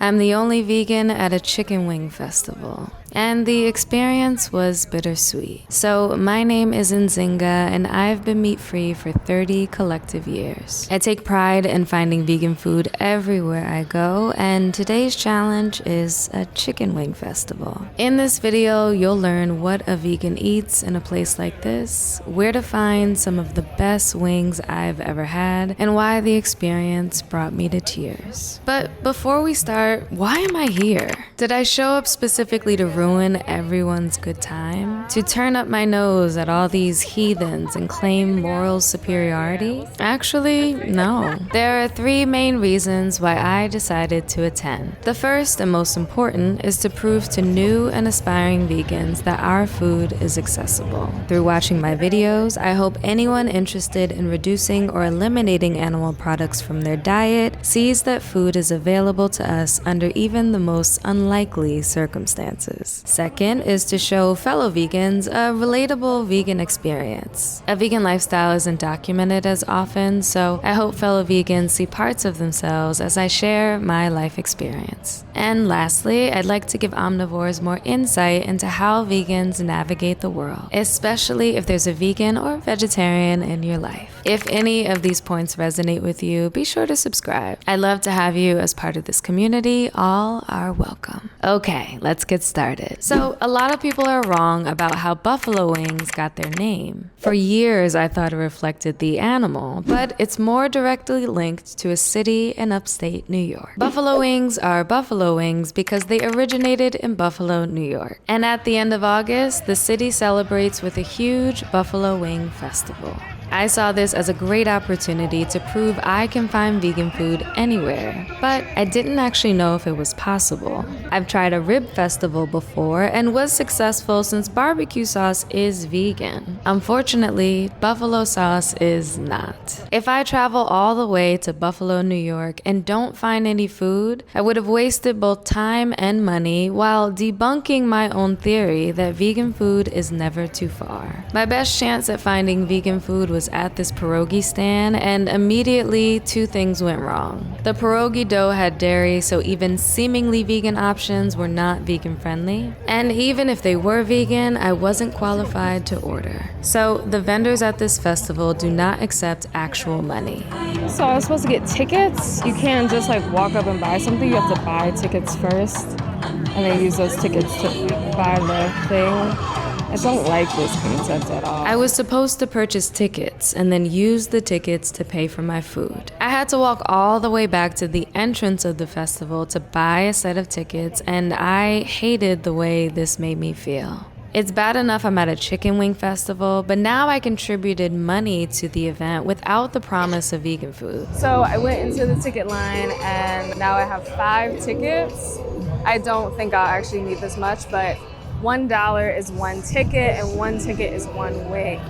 I'm the only vegan at a chicken wing festival, and the experience was bittersweet. So my name is Nzinga, and I've been meat-free for 30 collective years. I take pride in finding vegan food everywhere I go, and today's challenge is a chicken wing festival. In this video, you'll learn what a vegan eats in a place like this, where to find some of the best wings I've ever had, and why the experience brought me to tears. But before we start, why am I here? Did I show up specifically to ruin everyone's good time? To turn up my nose at all these heathens and claim moral superiority? Actually, no. There are 3 main reasons why I decided to attend. The first and most important is to prove to new and aspiring vegans that our food is accessible. Through watching my videos, I hope anyone interested in reducing or eliminating animal products from their diet sees that food is available to us under even the most unlikely circumstances. Second is to show fellow vegans a relatable vegan experience. A vegan lifestyle isn't documented as often, so I hope fellow vegans see parts of themselves as I share my life experience. And lastly, I'd like to give omnivores more insight into how vegans navigate the world, especially if there's a vegan or vegetarian in your life. If any of these points resonate with you, be sure to subscribe. I'd love to have you as part of this community. All are welcome. Okay, let's get started. So, a lot of people are wrong about how buffalo wings got their name. For years, I thought it reflected the animal, but it's more directly linked to a city in upstate New York. Buffalo wings are buffalo wings because they originated in Buffalo, New York. And at the end of August, the city celebrates with a huge buffalo wing festival. I saw this as a great opportunity to prove I can find vegan food anywhere, but I didn't actually know if it was possible. I've tried a rib festival before and was successful since barbecue sauce is vegan. Unfortunately, buffalo sauce is not. If I travel all the way to Buffalo, New York and don't find any food, I would have wasted both time and money while debunking my own theory that vegan food is never too far. My best chance at finding vegan food was at this pierogi stand, and immediately 2 things went wrong. The pierogi dough had dairy, so even seemingly vegan options were not vegan friendly. And even if they were vegan, I wasn't qualified to order. So the vendors at this festival do not accept actual money. So I was supposed to get tickets. You can't just walk up and buy something. You have to buy tickets first and then use those tickets to buy the thing. I don't like this concept at all. I was supposed to purchase tickets and then use the tickets to pay for my food. I had to walk all the way back to the entrance of the festival to buy a set of tickets, and I hated the way this made me feel. It's bad enough I'm at a chicken wing festival, but now I contributed money to the event without the promise of vegan food. So I went into the ticket line and now I have 5 tickets. I don't think I'll actually need this much, but $1 is 1 ticket and 1 ticket is 1 wing.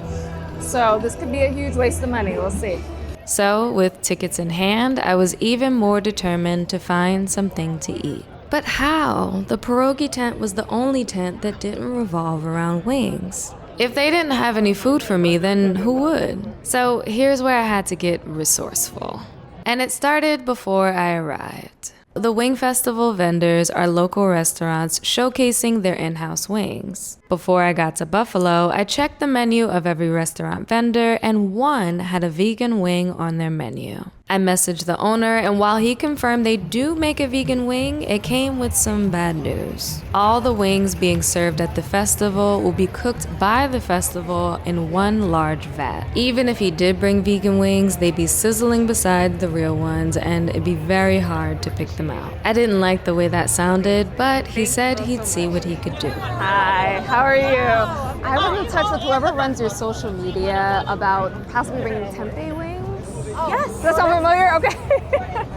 So this could be a huge waste of money, we'll see. So with tickets in hand, I was even more determined to find something to eat. But how? The pierogi tent was the only tent that didn't revolve around wings. If they didn't have any food for me, then who would? So here's where I had to get resourceful. And it started before I arrived. The Wing Festival vendors are local restaurants showcasing their in-house wings. Before I got to Buffalo, I checked the menu of every restaurant vendor, and one had a vegan wing on their menu. I messaged the owner, and while he confirmed they do make a vegan wing, it came with some bad news. All the wings being served at the festival will be cooked by the festival in one large vat. Even if he did bring vegan wings, they'd be sizzling beside the real ones, and it'd be very hard to pick them out. I didn't like the way that sounded, but he said he'd see what he could do. Hi, how are you? I was in touch with whoever runs your social media about possibly bringing tempeh wings. Yes. Does that sound familiar? Okay.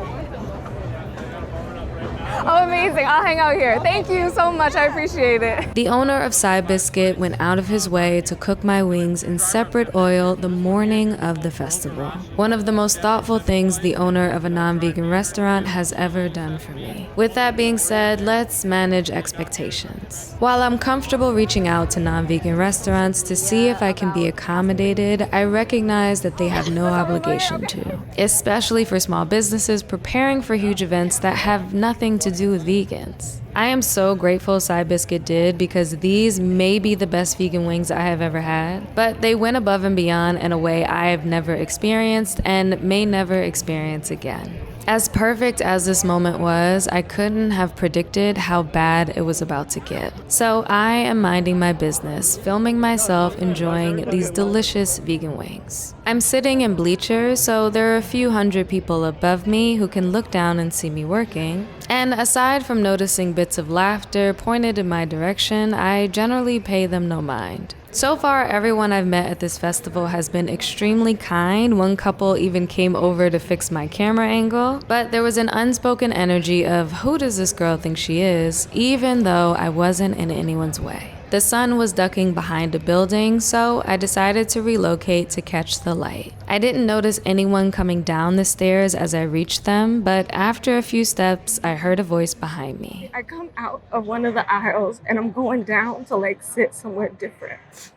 Oh, amazing. I'll hang out here. Thank you so much. I appreciate it. The owner of Biscuit went out of his way to cook my wings in separate oil the morning of the festival. One of the most thoughtful things the owner of a non-vegan restaurant has ever done for me. With that being said, let's manage expectations. While I'm comfortable reaching out to non-vegan restaurants to see if I can be accommodated, I recognize that they have no obligation to, especially for small businesses preparing for huge events that have nothing to do do with vegans. I am so grateful Side Biscuit did, because these may be the best vegan wings I have ever had, but they went above and beyond in a way I have never experienced and may never experience again. As perfect as this moment was, I couldn't have predicted how bad it was about to get. So I am minding my business, filming myself enjoying these delicious vegan wings. I'm sitting in bleachers, so there are a few hundred people above me who can look down and see me working. And aside from noticing bits of laughter pointed in my direction, I generally pay them no mind. So far, everyone I've met at this festival has been extremely kind. One couple even came over to fix my camera angle, but there was an unspoken energy of who does this girl think she is, even though I wasn't in anyone's way. The sun was ducking behind a building, so I decided to relocate to catch the light. I didn't notice anyone coming down the stairs as I reached them, but after a few steps, I heard a voice behind me. I come out of one of the aisles and I'm going down to like sit somewhere different.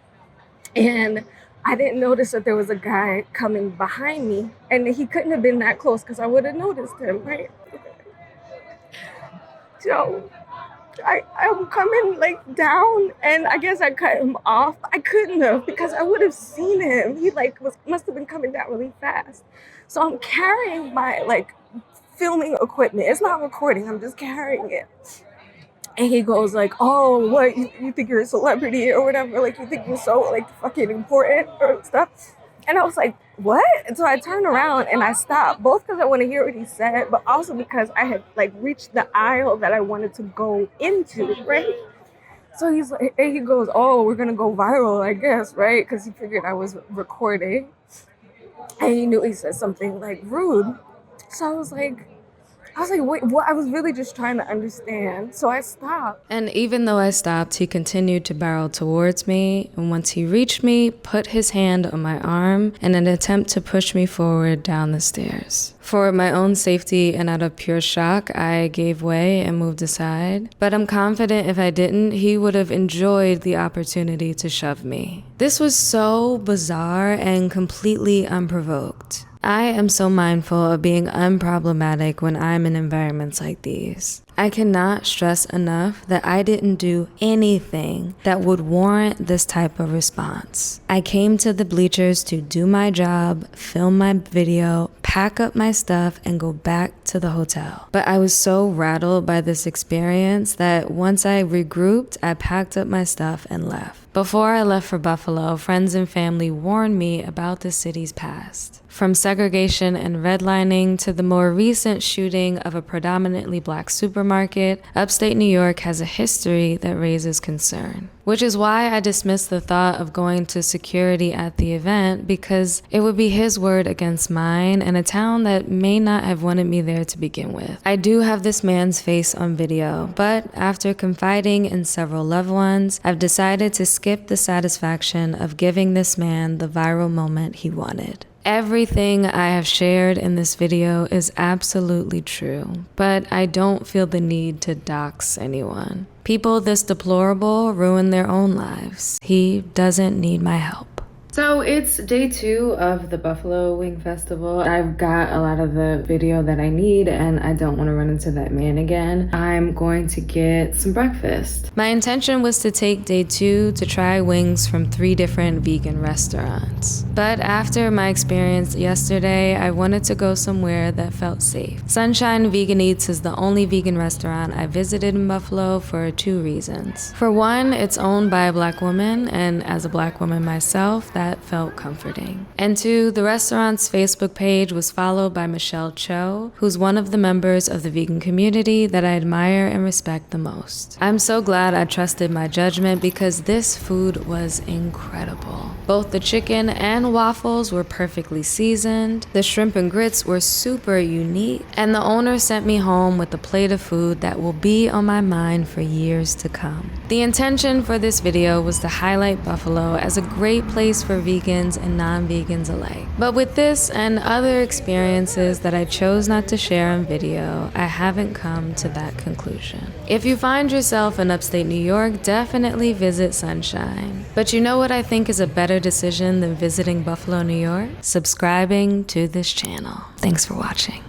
And I didn't notice that there was a guy coming behind me, and he couldn't have been that close because I would have noticed him, right? So I'm coming like down, and I guess I cut him off. I couldn't have, because I would have seen him. He must have been coming down really fast. So I'm carrying my like filming equipment. It's not recording, I'm just carrying it. And he goes like, oh, what, you think you're a celebrity or whatever? Like, you think you're so like fucking important or stuff? And I was like, what? And so I turned around and I stopped, both because I want to hear what he said, but also because I had like reached the aisle that I wanted to go into, right? So he's like, and he goes, oh, we're gonna go viral, I guess, right? Because he figured I was recording, and he knew he said something like rude. So I was like, wait, what? I was really just trying to understand. So I stopped. And even though I stopped, he continued to barrel towards me. And once he reached me, put his hand on my arm in an attempt to push me forward down the stairs. For my own safety and out of pure shock, I gave way and moved aside. But I'm confident if I didn't, he would have enjoyed the opportunity to shove me. This was so bizarre and completely unprovoked. I am so mindful of being unproblematic when I'm in environments like these. I cannot stress enough that I didn't do anything that would warrant this type of response. I came to the bleachers to do my job, film my video, pack up my stuff, and go back to the hotel. But I was so rattled by this experience that once I regrouped, I packed up my stuff and left. Before I left for Buffalo, friends and family warned me about the city's past. From segregation and redlining to the more recent shooting of a predominantly black supermarket, upstate New York has a history that raises concern. Which is why I dismissed the thought of going to security at the event, because it would be his word against mine in a town that may not have wanted me there to begin with. I do have this man's face on video, but after confiding in several loved ones, I've decided to skip the satisfaction of giving this man the viral moment he wanted. Everything I have shared in this video is absolutely true, but I don't feel the need to dox anyone. People this deplorable ruin their own lives. He doesn't need my help. So it's day 2 of the Buffalo Wing Festival. I've got a lot of the video that I need, and I don't want to run into that man again. I'm going to get some breakfast. My intention was to take day 2 to try wings from 3 different vegan restaurants. But after my experience yesterday, I wanted to go somewhere that felt safe. Sunshine Vegan Eats is the only vegan restaurant I visited in Buffalo for 2 reasons. For one, it's owned by a black woman, and as a black woman myself, that felt comforting. And 2, the restaurant's Facebook page was followed by Michelle Cho, who's one of the members of the vegan community that I admire and respect the most. I'm so glad I trusted my judgment because this food was incredible. Both the chicken and waffles were perfectly seasoned, the shrimp and grits were super unique, and the owner sent me home with a plate of food that will be on my mind for years to come. The intention for this video was to highlight Buffalo as a great place for vegans and non-vegans alike. But with this and other experiences that I chose not to share on video, I haven't come to that conclusion. If you find yourself in upstate New York, definitely visit Sunshine. But you know what I think is a better decision than visiting Buffalo, New York? Subscribing to this channel. Thanks for watching.